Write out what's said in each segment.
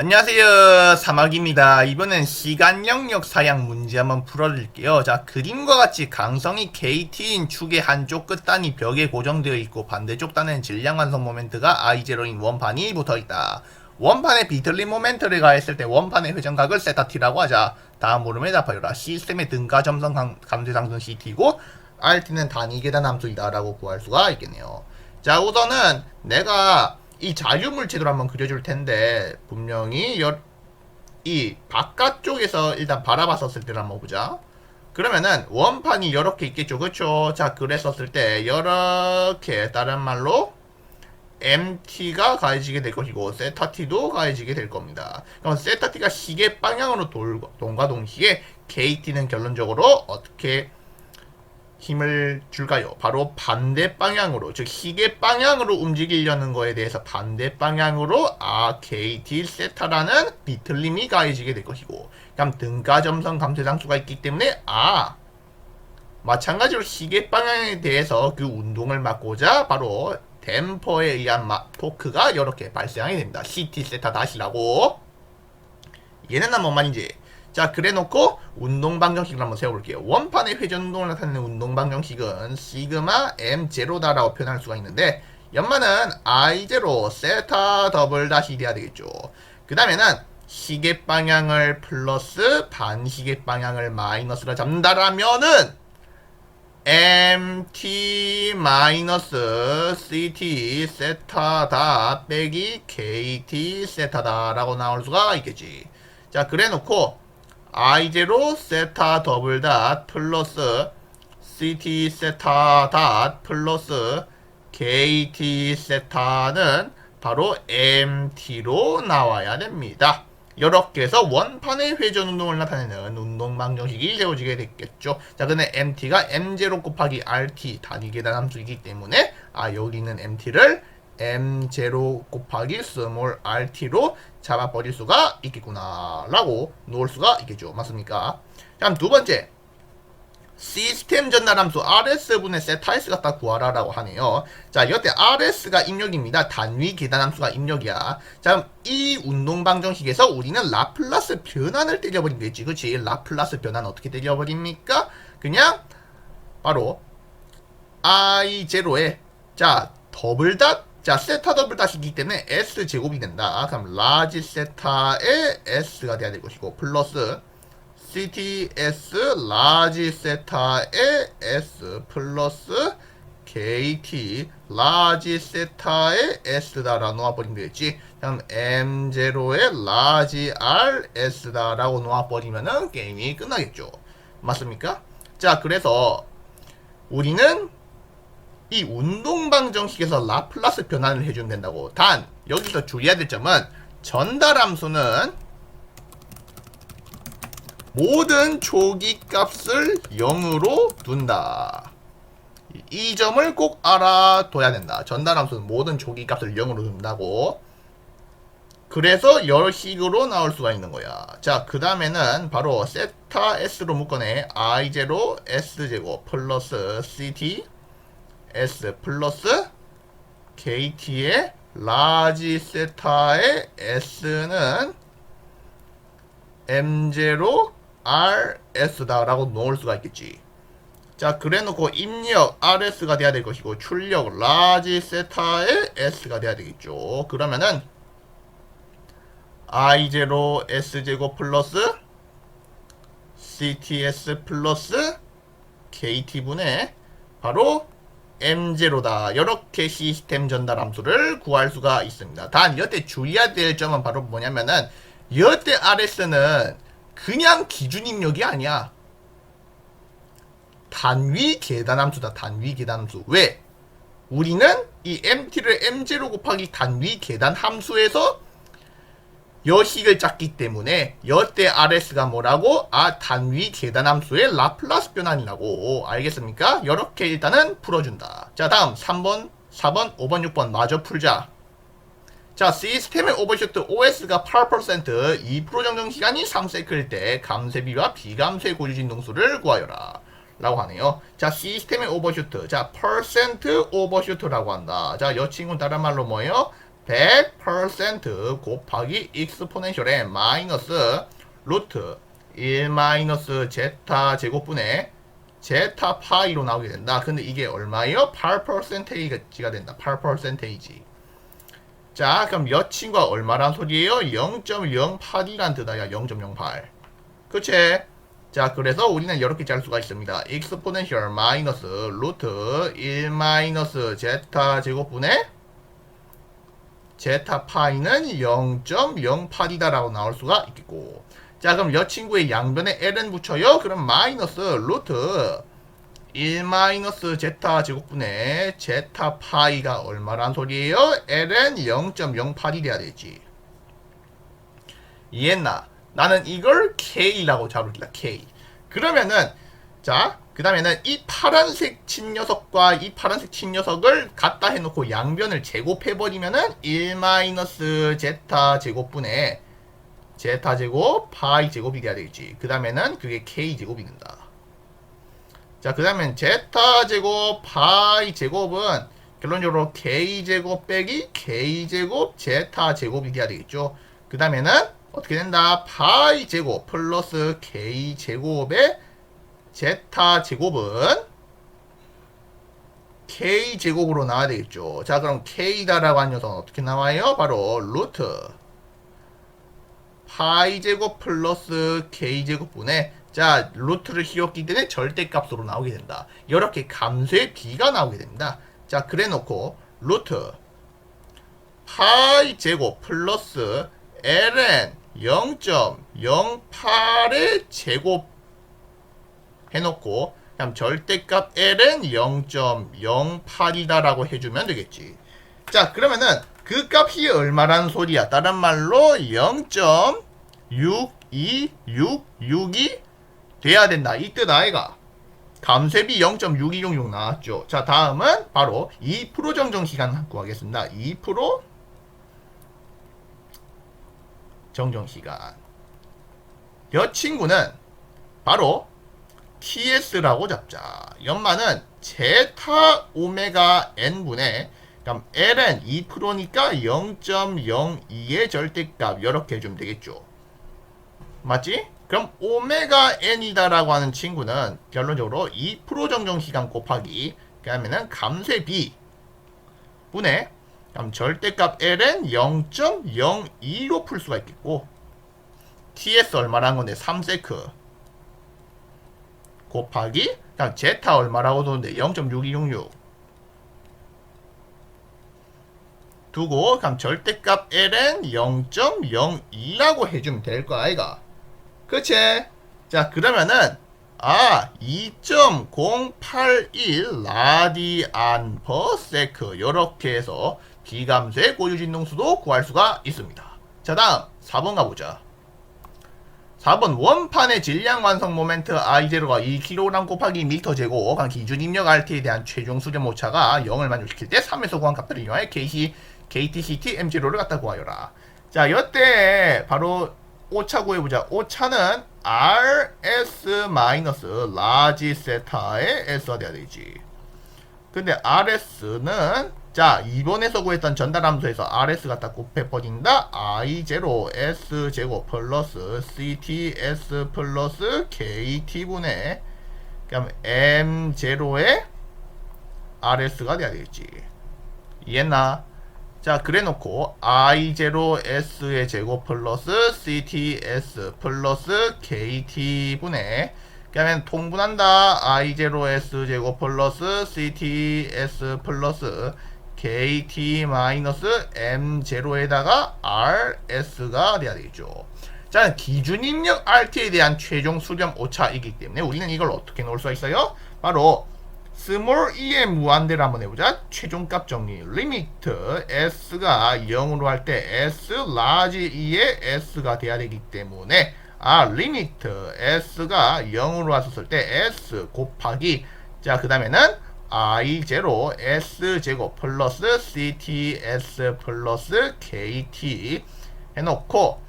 안녕하세요, 사막입니다. 이번엔 시간 영역 사양 문제 한번 풀어드릴게요. 자, 그림과 같이 강성이 KT인 축의 한쪽 끝단이 벽에 고정되어 있고 반대쪽 단에는 질량 완성 모멘트가 I0인 원판이 붙어있다. 원판에 비틀림 모멘트를 가했을 때 원판의 회전각을 세타 t라고 하자. 다음 물음에 답하여라. 시스템의 등가 점성 감쇄 상승 CT고 RT는 단위 계단 함수이다 라고 구할 수가 있겠네요. 자, 우선은 내가 이 자유물체도를 한번 그려줄 텐데, 분명히 이 바깥쪽에서 일단 바라봤었을 때를 한번 보자. 그러면은 원판이 이렇게 있겠죠, 그쵸? 자, 그랬었을 때 이렇게 다른 말로 MT가 가해지게 될 것이고 세타 T도 가해지게 될 겁니다. 그럼 세타 T가 시계 방향으로 동과 동시에 KT는 결론적으로 어떻게 힘을 줄까요? 바로 반대 방향으로, 즉 시계 방향으로 움직이려는 거에 대해서 반대 방향으로 KT 세타라는 비틀림이 가해지게 될 것이고, 그럼 등가 점성 감쇄 상수가 있기 때문에 마찬가지로 시계 방향에 대해서 그 운동을 막고자 바로 댐퍼에 의한 토크가 이렇게 발생하게 됩니다. CT 세타 다시라고. 얘는 한뭔 말인지. 자, 그래 놓고 운동 방정식을 한번 세워볼게요. 원판의 회전 운동을 나타내는 운동 방정식은 시그마 M0다라고 표현할 수가 있는데, 연마는 I0 세타 더블 다시 돼야 되겠죠. 그 다음에는 시계 방향을 플러스 반시계 방향을 마이너스로 잡는다라면은 MT 마이너스 CT 세타다 빼기 KT 세타다 라고 나올 수가 있겠지. 자, 그래 놓고 I0 세타 더블 닷 플러스 CT 세타 닷 플러스 KT 세타는 바로 MT로 나와야 됩니다. 이렇게 해서 원판의 회전 운동을 나타내는 운동 방정식이 세워지게 됐겠죠. 자, 근데 MT가 M0 곱하기 RT 단위 계단 함수이기 때문에 여기 있는 MT를 M0 곱하기 스몰 RT로 잡아버릴 수가 있겠구나 라고 놓을 수가 있겠죠. 맞습니까? 다음 두 번째, 시스템 전달 함수 RS분의 세타 S 갖다 구하라 라고 하네요. 자, 이때 RS가 입력입니다. 단위 계단 함수가 입력이야. 자, 이 운동 방정식에서 우리는 라플라스 변환을 때려버리면 되지. 그치? 라플라스 변환 어떻게 때려버립니까? 그냥 바로 I0에 자 더블 닷, 자 세타 더블 닷이기 때문에 S 제곱이 된다. 그럼 라지 세타의 S가 돼야 될 것이고 플러스 CTS 라지 세타의 S 플러스 KT 라지 세타의 S다라고 놓아버리면 되겠지. 그럼 M0의 라지 R S다라고 놓아버리면은 게임이 끝나겠죠. 맞습니까? 자, 그래서 우리는 이 운동 방정식에서 라플라스 변환을 해주면 된다고. 단 여기서 주의해야 될 점은 전달 함수는 모든 초기 값을 0으로 둔다. 이 점을 꼭 알아둬야 된다. 전달 함수는 모든 초기 값을 0으로 둔다고. 그래서 이런 식으로 나올 수가 있는 거야. 자, 그 다음에는 바로 세타 S로 묶어내 I0 S제곱 플러스 CT S 플러스 KT의 라지 세타의 S는 M0 RS다 라고 놓을 수가 있겠지. 자, 그래 놓고 입력 RS가 돼야 될 것이고 출력 라지 세타의 S가 돼야 되겠죠. 그러면은 I0 S제곱 플러스 CTS 플러스 KT분의 바로 M0다. 이렇게 시스템 전달 함수를 구할 수가 있습니다. 단 여태 주의해야 될 점은 바로 뭐냐면은 여태 RS는 그냥 기준 입력이 아니야. 단위 계단 함수다. 단위 계단 함수. 왜? 우리는 이 MT를 M0 곱하기 단위 계단 함수에서 여식을 짰기 때문에 여태 RS가 뭐라고? 단위 계단 함수의 라플라스 변환이라고. 알겠습니까? 이렇게 일단은 풀어준다. 자, 다음 3번, 4번, 5번, 6번 마저 풀자. 자, 시스템의 오버슈트 OS가 8%, 2% 정정 시간이 3사이클일 때 감쇄비와 비감쇄 고유진 동수를 구하여라 라고 하네요. 자, 시스템의 오버슈트. 자, 퍼센트 오버슈트라고 한다. 자, 이 친구는 다른 말로 뭐예요? 100% 곱하기 익스포넨셜의 마이너스 루트 1 마이너스 제타 제곱분의 제타 파이로 나오게 된다. 근데 이게 얼마예요? 8%가 된다. 8%. 자, 그럼 여친과 얼마란 소리예요? 0.08이란 뜻이야. 0.08. 그치? 자, 그래서 우리는 이렇게 짤 수가 있습니다. 익스포넨셜 마이너스 루트 1 마이너스 제타 제곱분의 제타 파이는 0.08이다 라고 나올 수가 있겠고, 자, 그럼 여친구의 양변에 ln 붙여요. 그럼 마이너스 루트 1 마이너스 제타 제곱분의 제타 파이가 얼마란 소리예요? ln 0.08이 돼야 되지. 이해했나? 나는 이걸 K라고 잡을게요. K. 그러면은, 자, 그 다음에는 이 파란색 친녀석과 이 파란색 친녀석을 갖다 해놓고 양변을 제곱해버리면은 1 마이너스 제타 제곱분의 제타 제곱 파이 제곱이 돼야 되겠지. 그 다음에는 그게 K 제곱이 된다. 자, 그 다음엔 제타 제곱 파이 제곱은 결론적으로 K 제곱 빼기 K 제곱 제타 제곱이 돼야 되겠죠. 그 다음에는 어떻게 된다? 파이 제곱 플러스 K 제곱의 제타 제곱은 K 제곱으로 나와야 되겠죠. 자, 그럼 K다라고 한 녀석은 어떻게 나와요? 바로 루트 파이 제곱 플러스 K 제곱분의, 자, 루트를 씌웠기 때문에 절대값으로 나오게 된다. 이렇게 감소의 B가 나오게 됩니다. 자, 그래 놓고 루트 파이 제곱 플러스 ln 0.08의 제곱 해놓고 그냥 절대값 ln 0.08이다 라고 해주면 되겠지. 자, 그러면은 그 값이 얼마라는 소리야? 다른 말로 0.6266이 돼야 된다. 이 뜻 아이가. 감쇄비 0.6266 나왔죠. 자, 다음은 바로 2% 정정시간 구하겠습니다. 2% 정정시간. 여친구는 바로 TS라고 잡자. 연마는 제타 오메가 n분의, 그럼 ln 2%니까 0.02의 절대값 이렇게 해주면 되겠죠. 맞지? 그럼 오메가 n이다라고 하는 친구는 결론적으로 2% 정정시간 곱하기 그 다음에는 감쇄비 분의, 그럼 절대값 ln 0.02로 풀 수가 있겠고, TS 얼마라는 건데 3세크 곱하기 그냥 제타 얼마라고 도는데 0.6266 두고 그럼 절대값 ln 0.02라고 해주면 될 거 아이가. 그치? 자, 그러면은 2.081 라디안 퍼 세크 요렇게 해서 비감쇄 고유진동수도 구할 수가 있습니다. 자, 다음 4번 가보자. 4번 원판의 질량 완성 모멘트 I0가 2kg 곱하기 미터 제곱 기준 입력 RT에 대한 최종 수렴 오차가 0을 만족시킬 때 3에서 구한 값들을 이용해 KTCT M0를 갖다 구하여라. 자, 이때 바로 오차 구해보자. 오차는 RS 마이너스 라지 세타의 S가 돼야 되지. 근데 RS는, 자, 이번에서 구했던 전달함수에서 RS 갖다 곱해버린다. I0 S 제곱 플러스 CTS 플러스 KT분의 그럼 M0의 RS가 돼야 되겠지. 이해했나? 자, 그래 놓고 I0S의 제곱 플러스 CTS 플러스 KT분의, 그러면 통분한다. I0S 제곱 플러스 CTS 플러스 KT 마이너스 M0에다가 RS가 돼야 되겠죠. 자, 기준 입력 RT에 대한 최종 수렴 오차이기 때문에 우리는 이걸 어떻게 놓을 수가 있어요? 바로 스몰 e의 무한대를 한번 해보자. 최종값 정리. 리미트 s가 0으로 할 때 s 라지 e의 s가 돼야 되기 때문에 리미트 s가 0으로 왔었을 때 s 곱하기, 자, 그 다음에는 I0 s 제곱 플러스 CTS 플러스 KT 해놓고,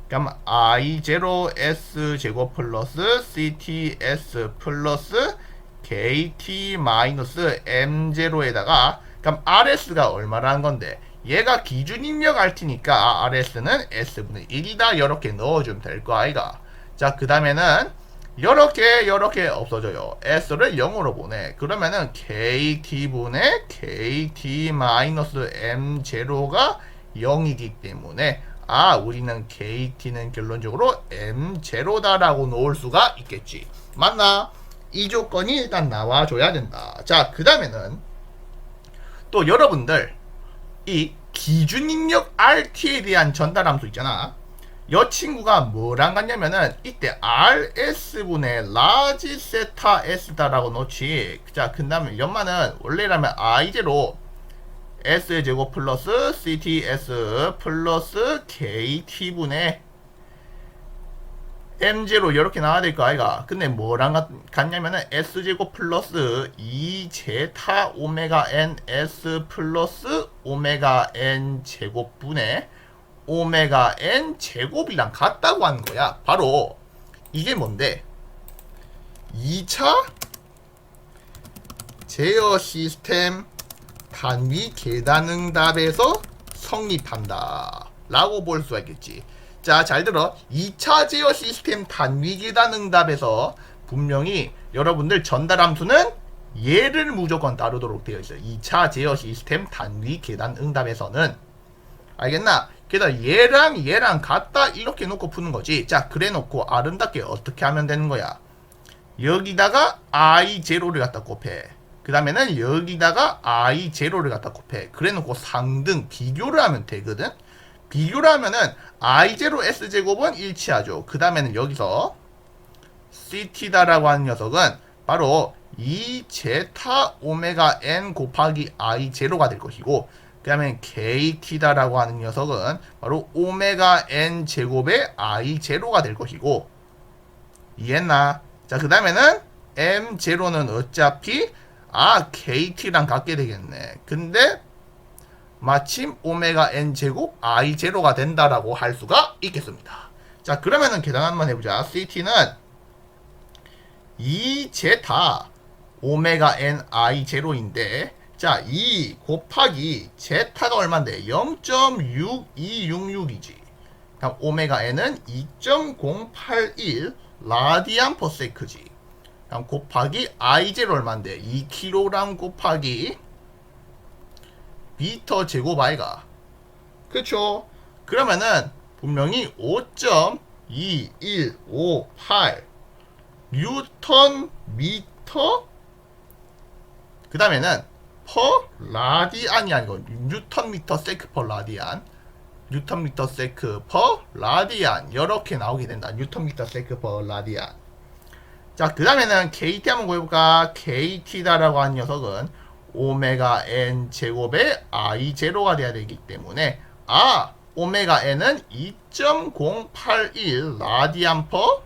그럼 I0 s 제곱 플러스 CTS 플러스 KT 마이너스 M0에다가 그럼 RS가 얼마라는 건데 얘가 기준 입력 RT니까 RS는 S분의 1이다. 이렇게 넣어주면 될 거 아이가. 자, 그 다음에는 요렇게 없어져요. S를 0으로 보내. 그러면은 KT분의 KT-M0가 0이기 때문에 우리는 KT는 결론적으로 M0다라고 놓을 수가 있겠지. 맞나? 이 조건이 일단 나와줘야 된다. 자, 그 다음에는 또 여러분들 이 기준 입력 RT에 대한 전달 함수 있잖아. 이 친구가 뭐랑 같냐면은 이때 RS분의 라지 세타 S다라고 놓지. 자, 그 다음에 연마는 원래라면 I0 S의 제곱 플러스 CTS 플러스 KT분의 M0 이렇게 나와야 될 거 아이가. 근데 뭐랑 같냐면은 S제곱 플러스 2제타 오메가 N S 플러스 오메가 N 제곱분의 오메가 N 제곱이랑 같다고 하는 거야. 바로 이게 뭔데? 2차 제어 시스템 단위 계산 응답에서 성립한다 라고 볼 수가 있겠지. 자, 잘 들어. 2차 제어 시스템 단위 계산 응답에서 분명히 여러분들 전달 함수는 얘를 무조건 따르도록 되어 있어요. 2차 제어 시스템 단위 계산 응답에서는. 알겠나? 그래서 얘랑 같다 이렇게 놓고 푸는 거지. 자, 그래 놓고 아름답게 어떻게 하면 되는 거야? 여기다가 I0를 갖다 곱해. 그 다음에는 여기다가 I0를 갖다 곱해. 그래 놓고 상등 비교를 하면 되거든? 비교를 하면은 I0 S제곱은 일치하죠. 그 다음에는 여기서 CT다라고 하는 녀석은 바로 2제타 오메가 N 곱하기 I0가 될 것이고, 그 다음에 KT다라고 하는 녀석은 바로 오메가 N 제곱의 I0가 될 것이고, 이해했나? 자, 그 다음에는 M0는 어차피 KT랑 같게 되겠네. 근데 마침 오메가 N 제곱 I0가 된다라고 할 수가 있겠습니다. 자, 그러면은 계산 한번 해보자. CT는 2제타 오메가 N I0인데, 자, 2 곱하기 제타가 얼만데? 0.6266이지. 그럼 오메가 N은 2.081 라디안 퍼 세크지. 그럼 곱하기 I0 얼만데? 2kg 곱하기 미터 제곱 아이가. 그쵸? 그러면은 분명히 5.2158 뉴턴 미터, 그 다음에는 퍼 라디안이 아니고 뉴턴 미터 세크 퍼 라디안, 뉴턴 미터 세크 퍼 라디안 이렇게 나오게 된다. 뉴턴 미터 세크 퍼 라디안. 자, 그 다음에는 KT 한번 구해볼까? KT다라고 하는 녀석은 오메가 N 제곱의 I0가 돼야 되기 때문에 오메가 N은 2.081 라디안 퍼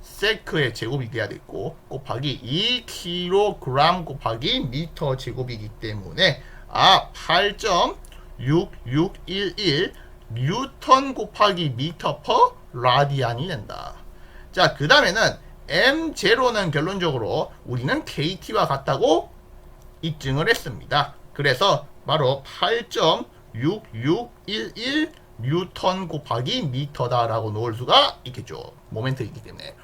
세크의 제곱이 돼야 되고, 곱하기 2kg 곱하기 미터 제곱이기 때문에 8.6611 뉴턴 곱하기 미터 퍼 라디안이 된다. 자, 그 다음에는 M0는 결론적으로 우리는 KT와 같다고 입증을 했습니다. 그래서 바로 8.6611 뉴턴 곱하기 미터다라고 놓을 수가 있겠죠. 모멘트이기 때문에.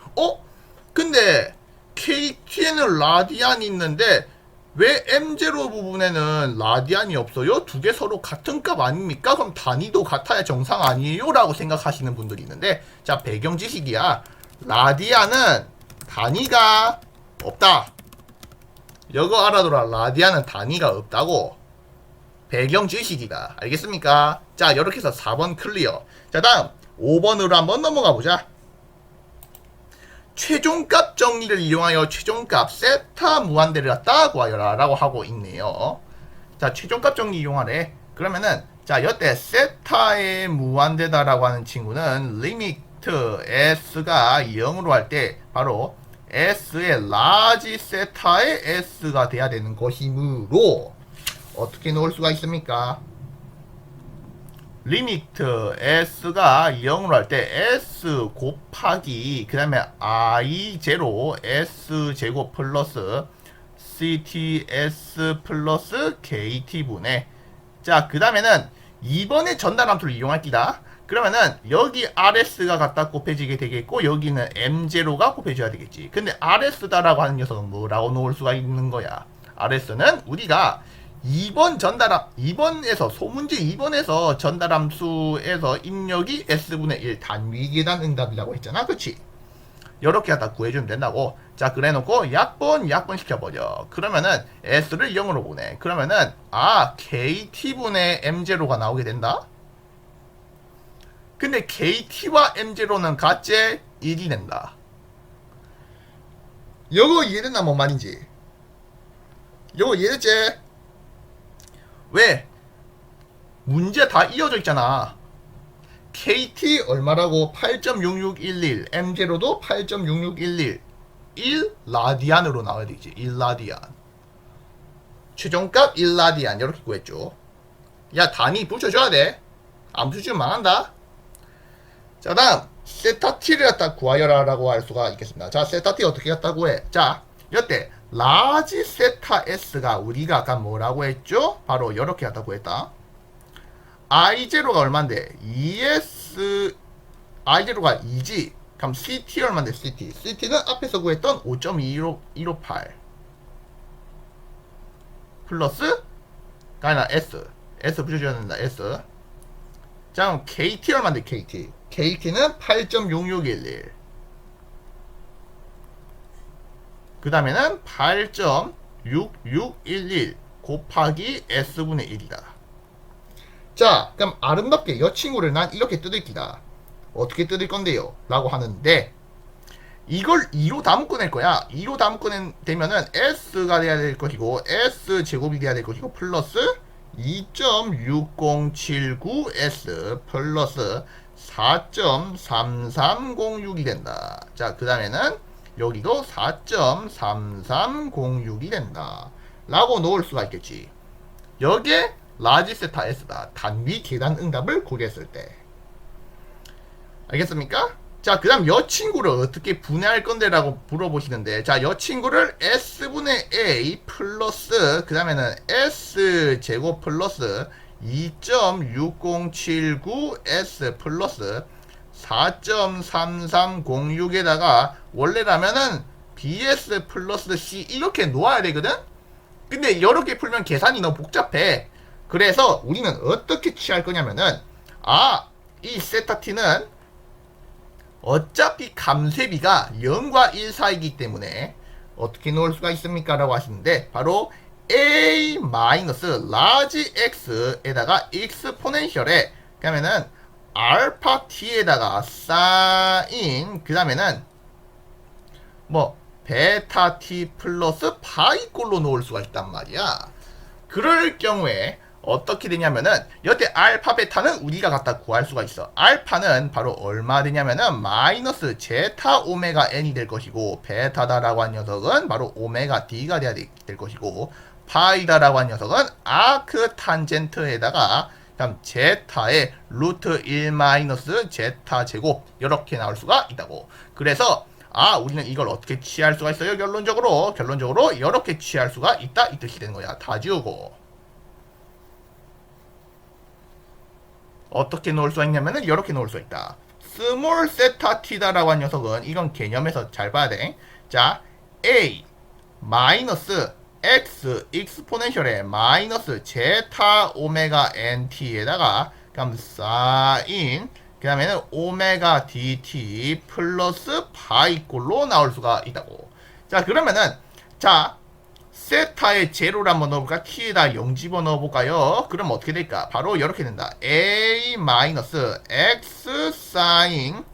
근데 KT에는 라디안이 있는데 왜 M0 부분에는 라디안이 없어요? 두 개 서로 같은 값 아닙니까? 그럼 단위도 같아야 정상 아니에요? 라고 생각하시는 분들이 있는데, 자, 배경 지식이야. 라디안은 단위가 없다. 이거 알아둬라. 라디안은 단위가 없다고. 배경 지식이다. 알겠습니까? 자, 이렇게 해서 4번 클리어. 자, 다음 5번으로 한번 넘어가 보자. 최종값 정리를 이용하여 최종값 세타 무한대를 갖다 구하여라 라고 하고 있네요. 자, 최종값 정리 이용하래. 그러면은 자, 여태 세타의 무한대다라고 하는 친구는 리미트 S가 0으로 할 때 바로 S의 라지 세타의 S가 돼야 되는 것이므로 어떻게 놓을 수가 있습니까? 리미트 S가 0으로 할 때 S 곱하기 그 다음에 I0 S제곱 플러스 CTS 플러스 KT분의 자, 그 다음에는 2번의 전달함수를 이용할 끼다. 그러면은 여기 RS가 갖다 곱해지게 되겠고 여기는 M0가 곱해져야 되겠지. 근데 RS다라고 하는 녀석은 뭐라고 놓을 수가 있는 거야? RS는 우리가 2번에서 소문제 2번에서 전달함수에서 입력이 S분의 1 단위계단 응답이라고 했잖아. 그치? 이렇게 갖다 구해주면 된다고. 자, 그래놓고 약분 시켜버려. 그러면은 S를 0으로 보내. 그러면은 KT분의 M0가 나오게 된다. 근데 KT와 M0는 같제 1이 된다. 요거 이해됐나 뭔 말인지? 요거 이해됐지? 왜? 문제 다 이어져 있잖아. KT 얼마라고? 8.6611 M0도 8.6611 1라디안으로 나와야 되지. 1라디안 최종값 1라디안 이렇게 구했죠. 야, 단위 붙여줘야 돼. 안 붙여주면 망한다. 자, 다음 세타 t를 갖다 구하여라 라고 할 수가 있겠습니다. 자, 세타 t 어떻게 갖다 구해? 자, 여태 라지 세타 s가 우리가 아까 뭐라고 했죠? 바로 이렇게 갖다 구했다. I0가 얼만데? 2S I0가 2G. 그럼 CT 얼만데? CT는 앞에서 구했던 5.21558 플러스 가나 S 붙여줘야 된다. S. 자, 그럼 KT 얼만데? KT는 8.6611 그 다음에는 8.6611 곱하기 S분의 1이다. 자, 그럼 아름답게 이 친구를 난 이렇게 뜯을 기다. 어떻게 뜯을 건데요? 라고 하는데 이걸 2로 다 묶어낼 거야. 2로 다 묶어내면은 S가 돼야 될 것이고 S 제곱이 돼야 될 것이고 플러스 2.6079S 플러스 4.3306이 된다. 자, 그 다음에는 여기도 4.3306이 된다. 라고 놓을 수가 있겠지. 여기에 라지 세타 S다. 단위 계단 응답을 구했을 때. 알겠습니까? 자, 그 다음 여 친구를 어떻게 분해할 건데 라고 물어보시는데, 자, 여 친구를 S분의 A 플러스 그 다음에는 S 제곱 플러스 2.6079S 플러스 4.3306에다가 원래라면은 BS 플러스 C 이렇게 놓아야 되거든? 근데 이렇게 풀면 계산이 너무 복잡해. 그래서 우리는 어떻게 취할 거냐면은 이 세타 t는 어차피 감쇄비가 0과 1 사이기 때문에 어떻게 놓을 수가 있습니까? 라고 하시는데 바로 A 마이너스 라지 X에다가 익스포넨셜에 그러면은 알파 t에다가 사인 그 다음에는 뭐 베타 t 플러스 파이꼴로 놓을 수가 있단 말이야. 그럴 경우에 어떻게 되냐면은 여태 알파 베타는 우리가 갖다 구할 수가 있어. 알파는 바로 얼마 되냐면은 마이너스 제타 오메가 n이 될 것이고 베타다라고 한 녀석은 바로 오메가 d가 돼야 될 것이고 파이다라고 한 녀석은 아크 탄젠트에다가 그럼 제타의 루트 1 마이너스 제타 제곱 이렇게 나올 수가 있다고. 그래서 우리는 이걸 어떻게 취할 수가 있어요? 결론적으로 이렇게 취할 수가 있다 이 뜻이 되는 거야. 다 지우고 어떻게 놓을 수가 있냐면은 이렇게 놓을 수 있다. 스몰 세타 t다라고 한 녀석은 이건 개념에서 잘 봐야 돼. 자, a 마이너스 x 익스포넨셜에 마이너스 제타 오메가 nt에다가 그럼 사인 그 다음에는 오메가 dt 플러스 파이꼴로 나올 수가 있다고. 자, 그러면은 자 세타의 제로를 한번 넣어볼까? t에다 0 집어넣어볼까요? 그럼 어떻게 될까? 바로 이렇게 된다. a 마이너스 x 사인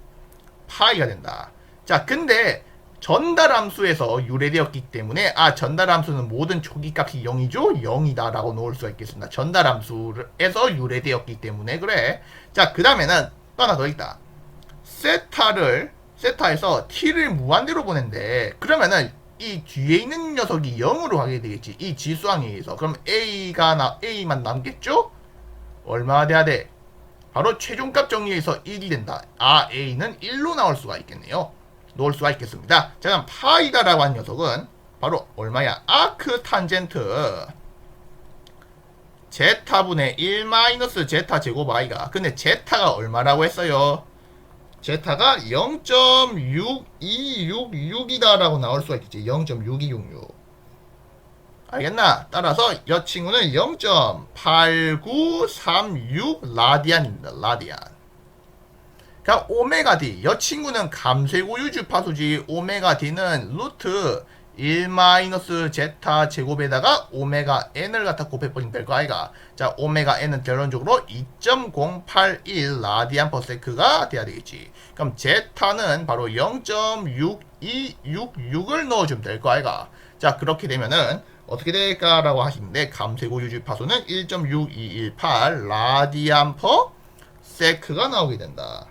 파이가 된다. 자, 근데 전달함수에서 유래되었기 때문에 전달함수는 모든 초기값이 0이죠? 0이다 라고 놓을 수가 있겠습니다. 전달함수에서 유래되었기 때문에 그래. 자, 그 다음에는 또 하나 더 있다. 세타에서 t를 무한대로 보낸대. 그러면은 이 뒤에 있는 녀석이 0으로 가게 되겠지. 이 지수항에 의해서. 그럼 A만 남겠죠? 얼마가 돼야 돼? 바로 최종값 정리해서 1이 된다. A는 1로 나올 수가 있겠네요. 놓을 수가 있겠습니다. 자, 그럼 파이다라고 한 녀석은 바로 얼마야? 아크 탄젠트 제타분의 1 마이너스 제타 제곱 i가. 근데 제타가 얼마라고 했어요? 제타가 0.6266이다 라고 나올 수가 있겠지. 0.6266. 알겠나? 따라서 이 친구는 0.8936 라디안입니다. 라디안. 그러니까 오메가 D. 이 친구는 감쇄고 유주 파수지. 오메가 D는 루트 1 마이너스 제타 제곱에다가 오메가 n을 갖다 곱해버리면 될 거 아이가. 자, 오메가 n은 결론적으로 2.081 라디안 퍼 세크가 돼야 되겠지. 그럼 제타는 바로 0.6266을 넣어주면 될 거 아이가. 자, 그렇게 되면은 어떻게 될까라고 하시는데, 감쇄고 유지 파수는 1.6218 라디안 퍼 세크가 나오게 된다.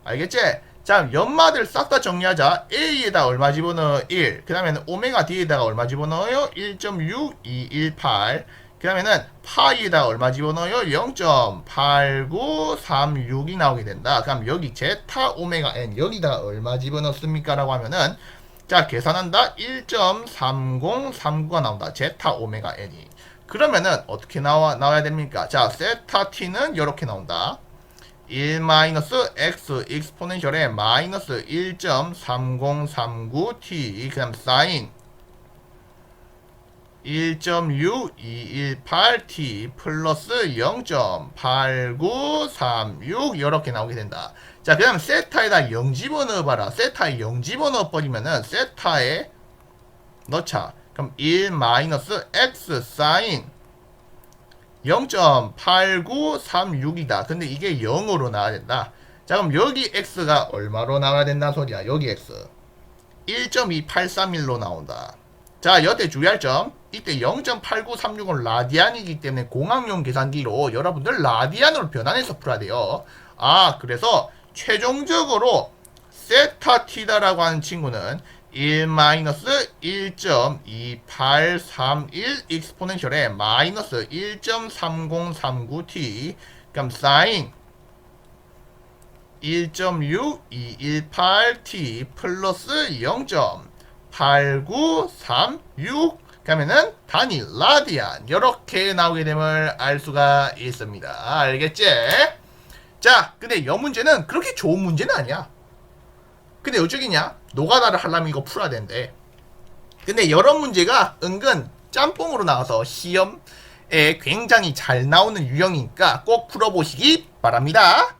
알겠지? 자, 연마들 싹 다 정리하자. A에다 얼마 집어넣어? 1. 그 다음에는 오메가 D에다가 얼마 집어넣어요? 1.6218. 그 다음에는 파이에다 얼마 집어넣어요? 0.8936이 나오게 된다. 그럼 여기 제타 오메가 N 여기다 얼마 집어넣습니까? 라고 하면은, 자, 계산한다. 1.3039가 나온다. 제타 오메가 N이. 그러면은 어떻게 나와야 됩니까? 자, 세타 T는 이렇게 나온다. 1 마이너스 x 익스포넨셜에 마이너스 1.3039t 그 다음 사인 1.6218t 플러스 0.8936 이렇게 나오게 된다. 자, 그 다음 세타에다 0 집어넣어봐라. 세타에 0 집어넣어버리면은 세타에 넣자. 그럼 1 마이너스 x 사인 0.8936이다. 근데 이게 0으로 나와야 된다. 자, 그럼 여기 x가 얼마로 나와야 된다는 소리야. 여기 x 1.2831로 나온다. 자, 여태 주의할 점, 이때 0.8936은 라디안이기 때문에 공학용 계산기로 여러분들 라디안으로 변환해서 풀어야 돼요. 아, 그래서 최종적으로 세타 t다라고 하는 친구는 1 마이너스 1.2831 익스포넨셜에 마이너스 1.3039t 그럼 사인 1.6218t 플러스 0.8936 그러면은 단위 라디안 이렇게 나오게 됨을 알 수가 있습니다. 알겠지? 자, 근데 이 문제는 그렇게 좋은 문제는 아니야. 근데 어쩌겠냐? 노가다를 하려면 이거 풀어야 된대. 근데 여러 문제가 은근 짬뽕으로 나와서 시험에 굉장히 잘 나오는 유형이니까 꼭 풀어보시기 바랍니다.